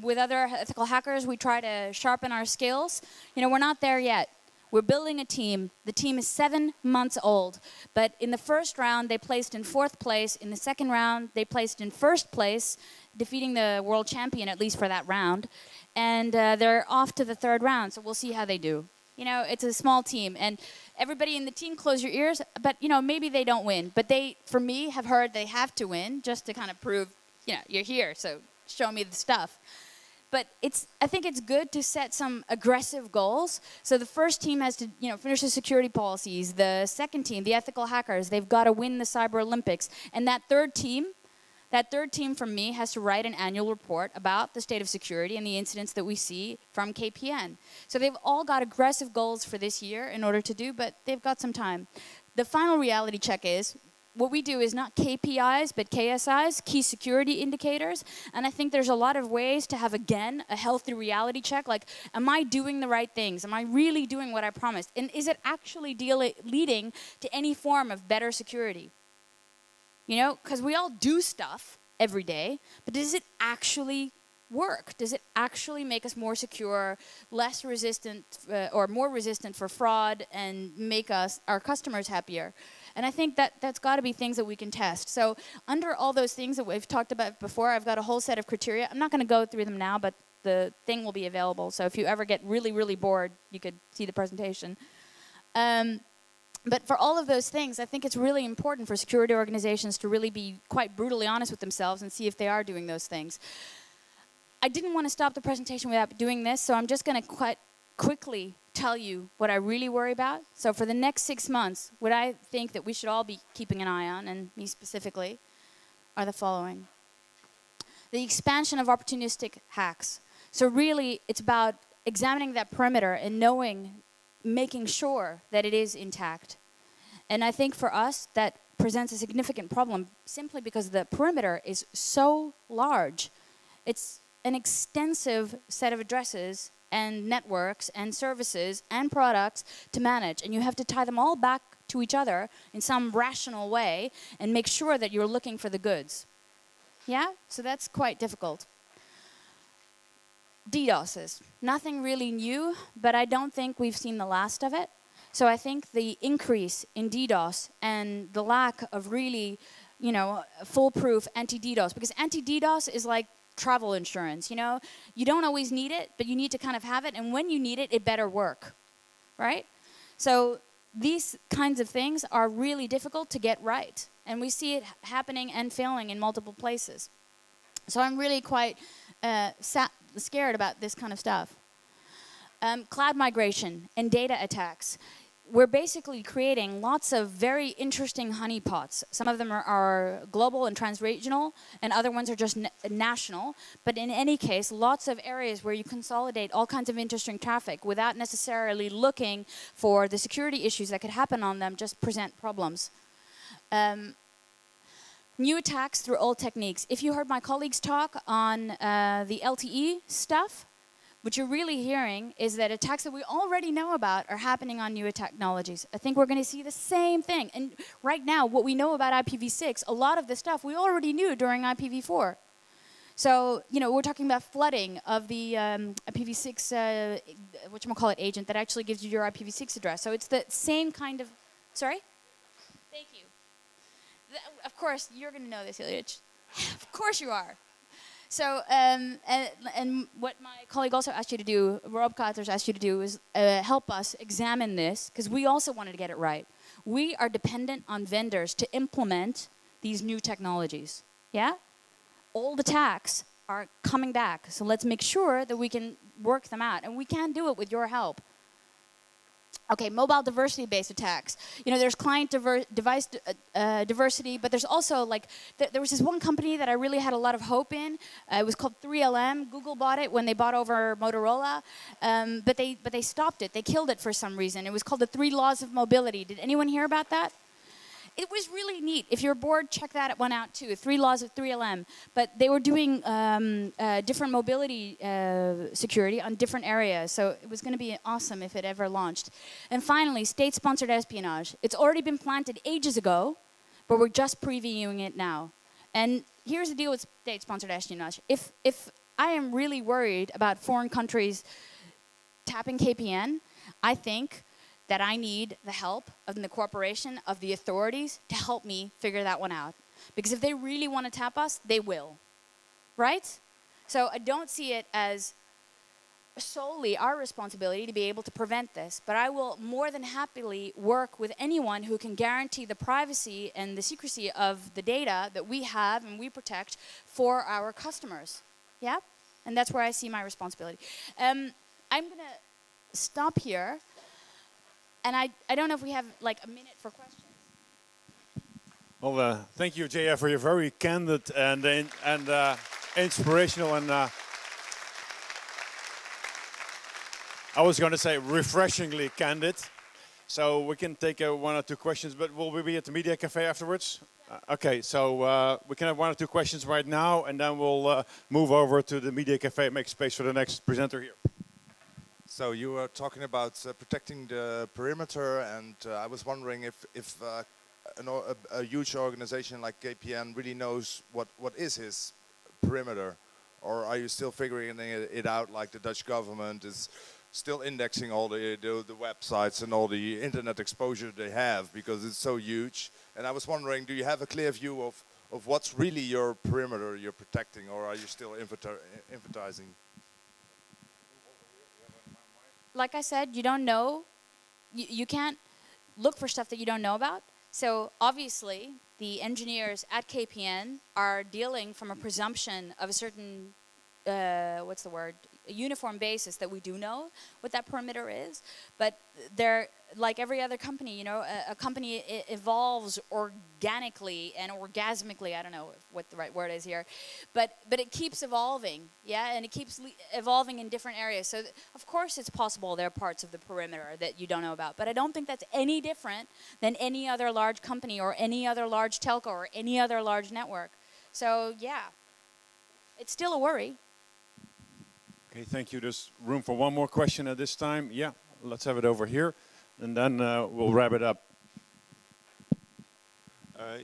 with other ethical hackers. We try to sharpen our skills. We're not there yet. We're building a team. The team is 7 months old. But in the first round, they placed in 4th place. In the second round, they placed in 1st place, defeating the world champion, at least for that round. And they're off to the 3rd round, so we'll see how they do. It's a small team. And everybody in the team, close your ears. But, maybe they don't win. But they, for me, have heard they have to win just to kind of prove, you're here, so show me the stuff. But I think it's good to set some aggressive goals. So the first team has to, finish the security policies. The second team, the ethical hackers, they've got to win the Cyber Olympics. And that third team from me has to write an annual report about the state of security and the incidents that we see from KPN. So they've all got aggressive goals for this year in order to do, but they've got some time. The final reality check is, what we do is not KPIs, but KSIs, key security indicators. And I think there's a lot of ways to have, again, a healthy reality check. Like, am I doing the right things? Am I really doing what I promised? And is it actually leading to any form of better security? Because we all do stuff every day, but does it actually work? Does it actually make us more secure, less resistant, or more resistant for fraud, and make our customers happier? And I think that's got to be things that we can test. So under all those things that we've talked about before, I've got a whole set of criteria. I'm not going to go through them now, but the thing will be available. So if you ever get really, really bored, you could see the presentation. But for all of those things, I think it's really important for security organizations to really be quite brutally honest with themselves and see if they are doing those things. I didn't want to stop the presentation without doing this, so I'm just going to quite quickly tell you what I really worry about. So for the next 6 months, what I think that we should all be keeping an eye on, and me specifically, are the following. The expansion of opportunistic hacks. So really, it's about examining that perimeter and making sure that it is intact. And I think for us, that presents a significant problem simply because the perimeter is so large. It's an extensive set of addresses and networks and services and products to manage. And you have to tie them all back to each other in some rational way and make sure that you're looking for the goods. Yeah? So that's quite difficult. DDoSes. Nothing really new, but I don't think we've seen the last of it. So I think the increase in DDoS and the lack of really, you know, foolproof anti-DDoS, because anti-DDoS is like travel insurance, you know? You don't always need it, but you need to kind of have it, and when you need it, it better work, right? So these kinds of things are really difficult to get right, and we see it happening and failing in multiple places. So I'm really quite scared about this kind of stuff. Cloud migration and data attacks. We're basically creating lots of very interesting honeypots. Some of them are global and transregional, and other ones are just national. But in any case, lots of areas where you consolidate all kinds of interesting traffic without necessarily looking for the security issues that could happen on them, just present problems. New attacks through old techniques. If you heard my colleagues talk on the LTE stuff, what you're really hearing is that attacks that we already know about are happening on newer technologies. I think we're going to see the same thing. And right now, what we know about IPv6, a lot of the stuff we already knew during IPv4. So, you know, we're talking about flooding of the IPv6, whatchamacallit, agent that actually gives you your IPv6 address. So it's the same kind of, sorry? Thank you. Of course, you're going to know this, Ilyich. Of course you are. So, and what my colleague also asked you to do, Rob Katers asked you to do, is help us examine this, because we also wanted to get it right. We are dependent on vendors to implement these new technologies, yeah? Old attacks are coming back, so let's make sure that we can work them out, and we can do it with your help. Okay, mobile diversity-based attacks. You know, there's client device diversity, but there's also like, there was this one company that I really had a lot of hope in. It was called 3LM. Google bought it when they bought over Motorola, but they stopped it. They killed it for some reason. It was called the 3 Laws of Mobility. Did anyone hear about that? It was really neat. If you're bored, check that one out too, 3 Laws of 3LM. But they were doing different mobility security on different areas. So it was going to be awesome if it ever launched. And finally, state-sponsored espionage. It's already been planted ages ago, but we're just previewing it now. And here's the deal with state-sponsored espionage. If I am really worried about foreign countries tapping KPN, I think that I need the help of the cooperation of the authorities to help me figure that one out. Because if they really want to tap us, they will, right? So I don't see it as solely our responsibility to be able to prevent this, but I will more than happily work with anyone who can guarantee the privacy and the secrecy of the data that we have and we protect for our customers, yeah? And that's where I see my responsibility. I'm gonna stop here. And I don't know if we have like a minute for questions. Well, thank you, JF, for your very candid and inspirational and I was going to say refreshingly candid. So we can take 1 or 2 questions, but will we be at the Media Cafe afterwards? Okay, so we can have 1 or 2 questions right now, and then we'll move over to the Media Cafe, make space for the next presenter here. So you were talking about protecting the perimeter, and I was wondering if a huge organization like KPN really knows what is his perimeter, or are you still figuring it out like the Dutch government is still indexing all the websites and all the internet exposure they have because it's so huge? And I was wondering, do you have a clear view of what's really your perimeter you're protecting, or are you still inventorizing? Like I said, you don't know. You can't look for stuff that you don't know about. So obviously, the engineers at KPN are dealing from a presumption of a certain what's the word, a uniform basis that we do know what that perimeter is. But they're like every other company, you know, a company evolves organically and orgasmically. I don't know what the right word is here, but it keeps evolving, yeah, and it keeps evolving in different areas. So of course it's possible there are parts of the perimeter that you don't know about, but I don't think that's any different than any other large company or any other large telco or any other large network. So yeah, it's still a worry. Okay, thank you. There's room for one more question at this time. Yeah, let's have it over here, and then we'll wrap it up.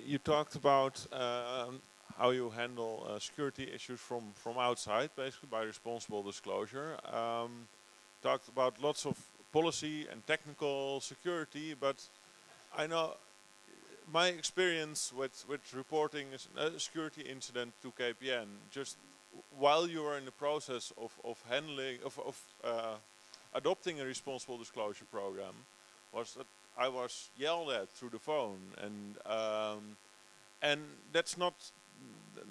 You talked about how you handle security issues from outside, basically by responsible disclosure. Talked about lots of policy and technical security, but I know my experience with reporting a security incident to KPN, just while you were in the process of adopting a responsible disclosure program, was that I was yelled at through the phone, and that's not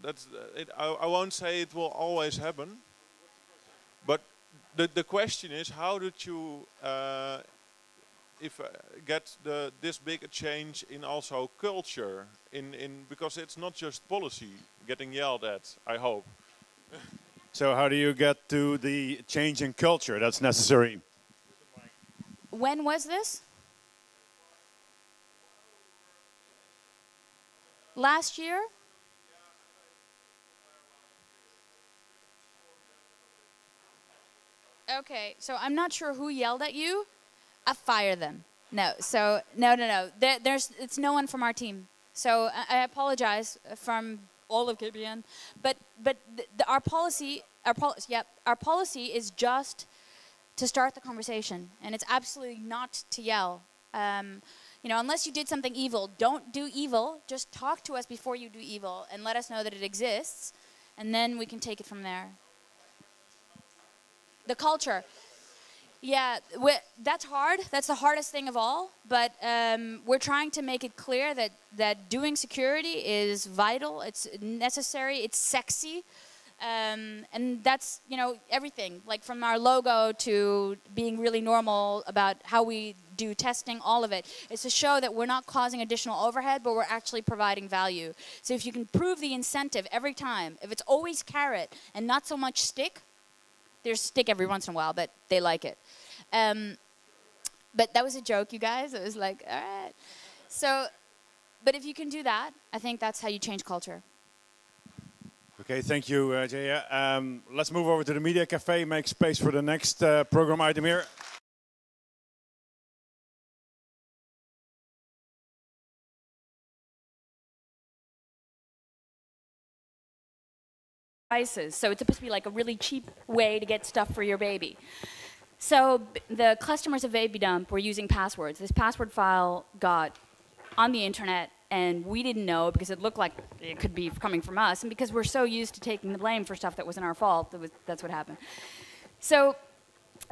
it. I won't say it will always happen, but the question is, how did you get this big a change in also culture because it's not just policy getting yelled at, I hope. So how do you get to the change in culture that's necessary? When was this? Last year? Okay, so I'm not sure who yelled at you. I fire them. No, so no. It's no one from our team. So I apologize from all of KPN, but our policy is just to start the conversation, and it's absolutely not to yell. You know, unless you did something evil, don't do evil. Just talk to us before you do evil, and let us know that it exists, and then we can take it from there. The culture. Yeah, that's hard. That's the hardest thing of all. But we're trying to make it clear that doing security is vital. It's necessary. It's sexy. And that's, you know, everything. Like from our logo to being really normal about how we do testing, all of it. It's to show that we're not causing additional overhead, but we're actually providing value. So if you can prove the incentive every time, if it's always carrot and not so much stick, there's stick every once in a while, but they like it. But that was a joke, you guys. It was like, all right. So, but if you can do that, I think that's how you change culture. Okay, thank you, Jaya. Let's move over to the Media Cafe, make space for the next program item here. So it's supposed to be like a really cheap way to get stuff for your baby. So the customers of Baby Dump were using passwords. This password file got on the internet, and we didn't know because it looked like it could be coming from us, and because we're so used to taking the blame for stuff that wasn't our fault, that's what happened. So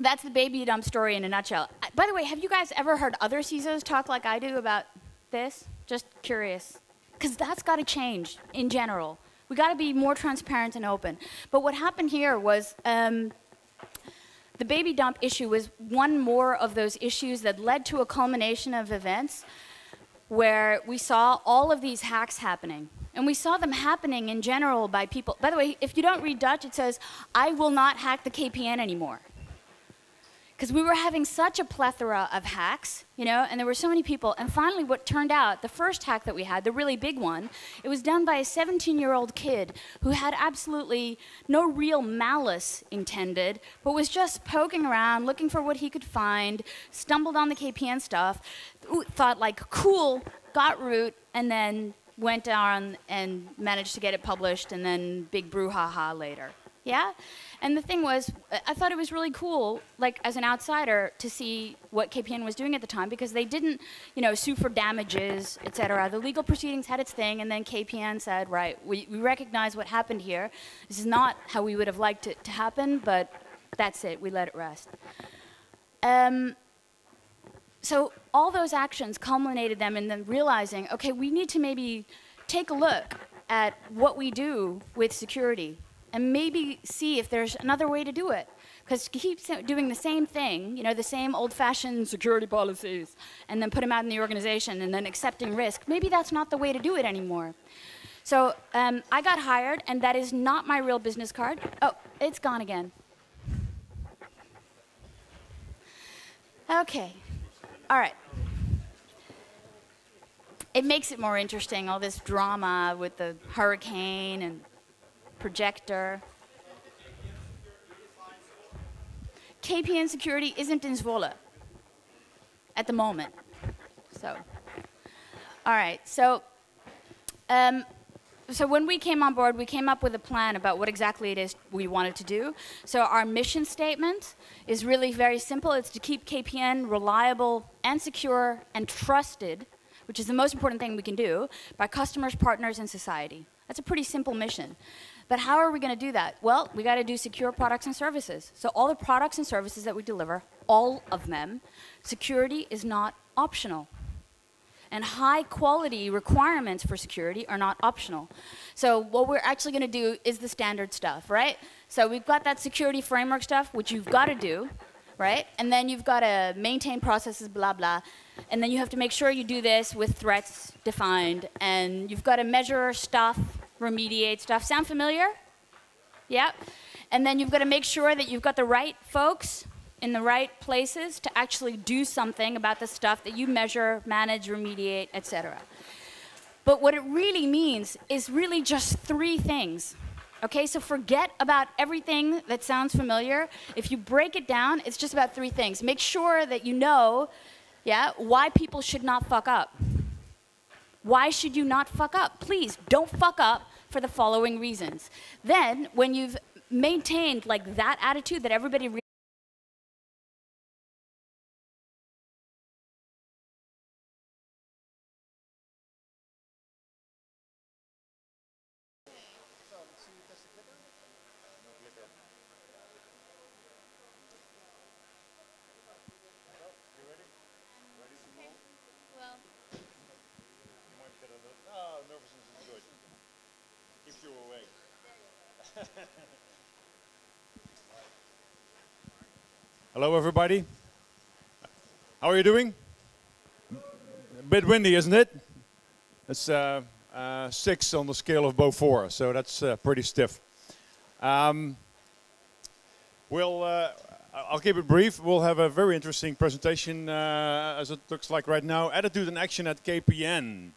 that's the Baby Dump story in a nutshell. By the way, have you guys ever heard other CISOs talk like I do about this? Just curious. Because that's got to change in general. We got to be more transparent and open. But what happened here was the Baby Dump issue was one more of those issues that led to a culmination of events where we saw all of these hacks happening. And we saw them happening in general by people. By the way, if you don't read Dutch, it says, "I will not hack the KPN anymore." Because we were having such a plethora of hacks, you know, and there were so many people. And finally, what turned out, the first hack that we had, the really big one, it was done by a 17-year-old kid who had absolutely no real malice intended, but was just poking around, looking for what he could find, stumbled on the KPN stuff, thought like, cool, got root, and then went on and managed to get it published, and then big brouhaha later. Yeah? And the thing was, I thought it was really cool, like as an outsider, to see what KPN was doing at the time, because they didn't, you know, sue for damages, et cetera. The legal proceedings had its thing, and then KPN said, right, we recognize what happened here. This is not how we would have liked it to happen, but that's it, we let it rest. So all those actions culminated them in them realizing, okay, we need to maybe take a look at what we do with security. and maybe see if there's another way to do it. Because to keep doing the same thing, you know, the same old-fashioned security policies, and then put them out in the organization, and then accepting risk, maybe that's not the way to do it anymore. So I got hired, and that is not my real business card. Oh, it's gone again. Okay, all right. It makes it more interesting, all this drama with the hurricane and projector. KPN security isn't in Zwolle at the moment. So, all right. So when we came on board, we came up with a plan about what exactly it is we wanted to do. So our mission statement is really very simple. It's to keep KPN reliable and secure and trusted, which is the most important thing we can do, by customers, partners, and society. That's a pretty simple mission. But how are we going to do that? Well, we got to do secure products and services. So all the products and services that we deliver, all of them, security is not optional. And high quality requirements for security are not optional. So what we're actually going to do is the standard stuff, right? So we've got that security framework stuff, which you've got to do, right? And then you've got to maintain processes, blah, blah. And then you have to make sure you do this with threats defined. And you've got to measure stuff, remediate stuff. Sound familiar? Yeah. And then you've got to make sure that you've got the right folks in the right places to actually do something about the stuff that you measure, manage, remediate, etc. But what it really means is really just 3 things. Okay, so forget about everything that sounds familiar. If you break it down, it's just about 3 things. Make sure that you know, yeah, why people should not fuck up. Why should you not fuck up? Please, don't fuck up for the following reasons. Then, when you've maintained like that attitude that everybody Hello, everybody. How are you doing? A bit windy, isn't it? It's 6 on the scale of Beaufort, so that's pretty stiff. I'll keep it brief. We'll have a very interesting presentation, as it looks like right now. Attitude and action at KPN,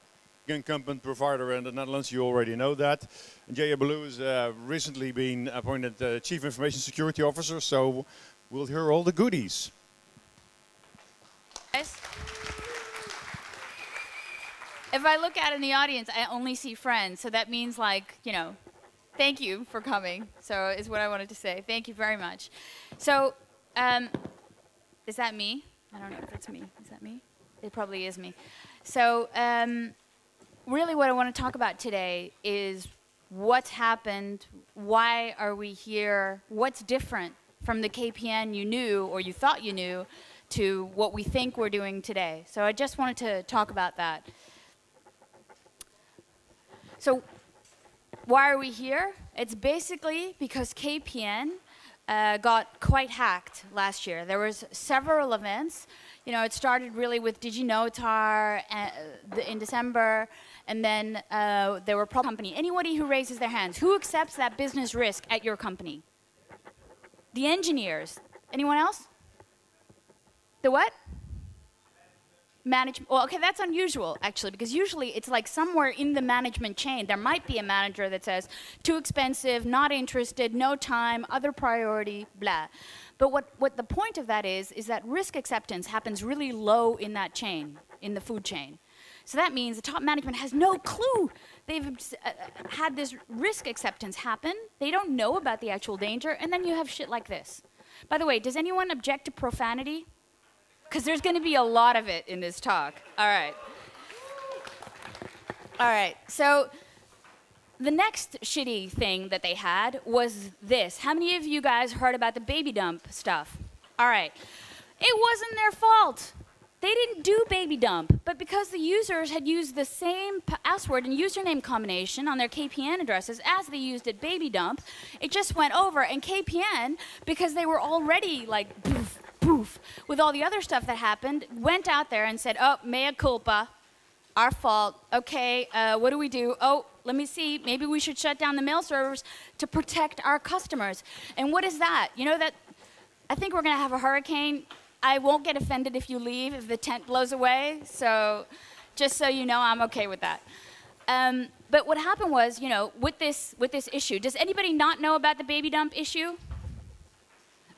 incumbent provider in the Netherlands. You already know that. And Jaya Baloo has recently been appointed Chief Information Security Officer, so we'll hear all the goodies. If I look out in the audience, I only see friends. So that means, like, you know, thank you for coming. So is what I wanted to say. Thank you very much. So is that me? I don't know if that's me. Is that me? It probably is me. So really what I want to talk about today is what's happened, why are we here, what's different from the KPN you knew or you thought you knew to what we think we're doing today. So I just wanted to talk about that. So why are we here? It's basically because KPN got quite hacked last year. There was several events. You know, it started really with DigiNotar in December, and then there were problem company. Anybody who raises their hands, who accepts that business risk at your company? The engineers. Anyone else? The what? Management. Well, okay, that's unusual, actually, because usually it's like somewhere in the management chain, there might be a manager that says, too expensive, not interested, no time, other priority, blah. But what the point of that is that risk acceptance happens really low in that chain, in the food chain. So that means the top management has no clue. They've had this risk acceptance happen. They don't know about the actual danger, and then you have shit like this. By the way, does anyone object to profanity? Because there's going to be a lot of it in this talk. All right. All right. So the next shitty thing that they had was this. How many of you guys heard about the baby dump stuff? All right. It wasn't their fault. they didn't do baby dump, but because the users had used the same password and username combination on their KPN addresses as they used at baby dump, it just went over. And KPN, because they were already like poof, poof, with all the other stuff that happened, went out there and said, oh, mea culpa, our fault. Okay, what do we do? Oh, let me see, maybe we should shut down the mail servers to protect our customers. And what is that? You know that, I think we're gonna have a hurricane. I won't get offended if you leave, if the tent blows away. So just so you know, I'm okay with that. But what happened was, you know, with this issue, does anybody not know about the baby dump issue?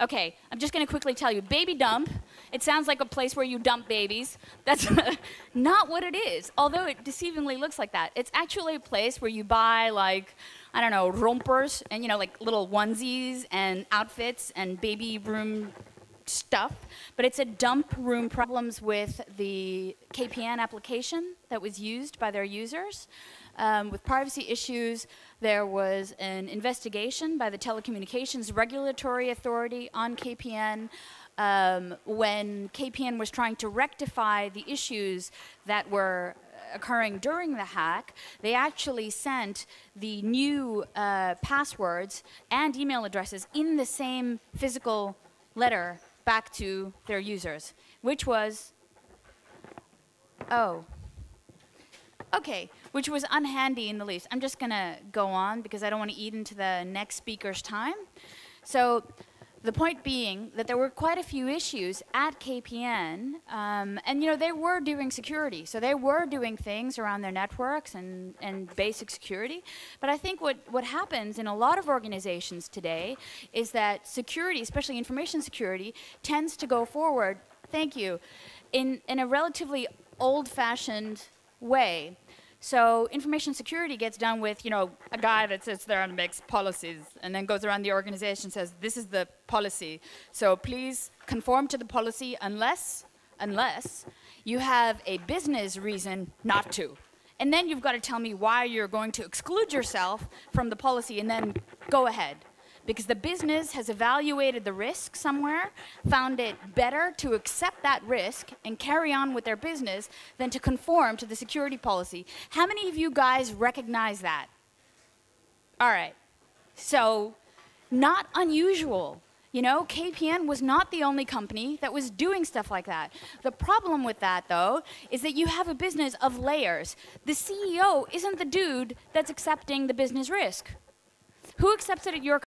Okay, I'm just gonna quickly tell you. Baby dump, it sounds like a place where you dump babies. That's not what it is, although it deceivingly looks like that. It's actually a place where you buy, like, I don't know, rompers and, you know, like little onesies and outfits and baby room stuff, but it's a dump room. Problems with the KPN application that was used by their users. With privacy issues, there was an investigation by the Telecommunications Regulatory Authority on KPN when KPN was trying to rectify the issues that were occurring during the hack. They actually sent the new passwords and email addresses in the same physical letter back to their users, which was, which was unhandy in the least. I'm just gonna go on because I don't want to eat into the next speaker's time. So the point being that there were quite a few issues at KPN, and you know, they were doing security, so they were doing things around their networks and basic security. But I think what happens in a lot of organizations today is that security, especially information security, tends to go forward, thank you, in a relatively old-fashioned way. So information security gets done with, you know, a guy that sits there and makes policies and then goes around the organization and says, this is the policy. So please conform to the policy unless you have a business reason not to. And then you've got to tell me why you're going to exclude yourself from the policy and then go ahead. Because the business has evaluated the risk somewhere, found it better to accept that risk and carry on with their business than to conform to the security policy. How many of you guys recognize that? All right. So, not unusual. You know, KPN was not the only company that was doing stuff like that. The problem with that, though, is that you have a business of layers. The CEO isn't the dude that's accepting the business risk. Who accepts it at your